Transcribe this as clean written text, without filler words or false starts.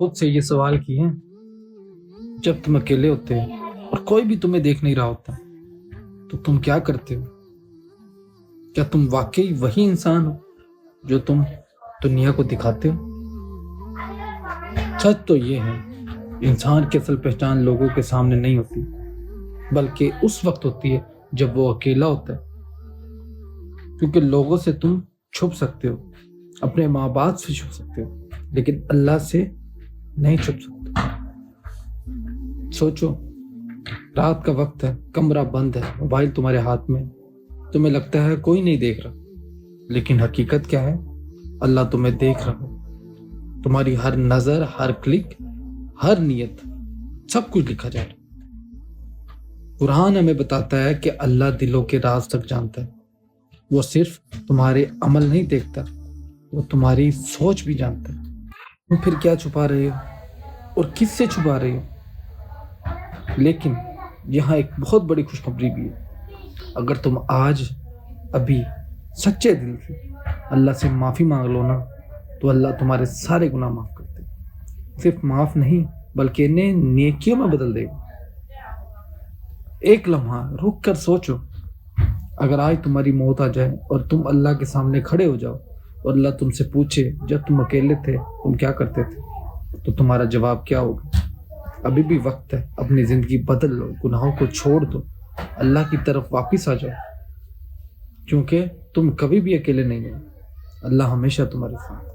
خود سے یہ سوال کیے ہیں جب تم اکیلے ہوتے ہو اور کوئی بھی تمہیں دیکھ نہیں رہا ہوتا تو تم کیا کرتے ہو؟ کیا تم واقعی وہی انسان ہو جو تم دنیا کو دکھاتے ہو؟ سچ تو یہ ہے، انسان کی اصل پہچان لوگوں کے سامنے نہیں ہوتی، بلکہ اس وقت ہوتی ہے جب وہ اکیلا ہوتا ہے، کیونکہ لوگوں سے تم چھپ سکتے ہو، اپنے ماں باپ سے چھپ سکتے ہو، لیکن اللہ سے نہیں چھپ سکتے۔ سوچو، رات کا وقت ہے، کمرہ بند ہے، موبائل تمہارے ہاتھ میں، تمہیں لگتا ہے کوئی نہیں دیکھ رہا، لیکن حقیقت کیا ہے؟ اللہ تمہیں دیکھ رہا ہے، تمہاری ہر نظر، ہر کلک، ہر نیت، سب کچھ لکھا جا رہا ہے۔ قرآن ہمیں بتاتا ہے کہ اللہ دلوں کے راز تک جانتا ہے، وہ صرف تمہارے عمل نہیں دیکھتا، وہ تمہاری سوچ بھی جانتا ہے۔ تم پھر کیا چھپا رہے ہو اور کس سے چھپا رہے ہو؟ لیکن یہاں ایک بہت بڑی خوشخبری بھی ہے، اگر تم آج ابھی سچے دل سے اللہ سے معافی مانگ لو نا، تو اللہ تمہارے سارے گناہ معاف کر دے گا، صرف معاف نہیں بلکہ انہیں نیکیوں میں بدل دے گا۔ ایک لمحہ رک کر سوچو، اگر آج تمہاری موت آ جائے اور تم اللہ کے سامنے کھڑے ہو جاؤ اور اللہ تم سے پوچھے جب تم اکیلے تھے تم کیا کرتے تھے، تو تمہارا جواب کیا ہوگا؟ ابھی بھی وقت ہے، اپنی زندگی بدل لو، گناہوں کو چھوڑ دو، اللہ کی طرف واپس آ جاؤ، کیونکہ تم کبھی بھی اکیلے نہیں ہو، اللہ ہمیشہ تمہارے ساتھ۔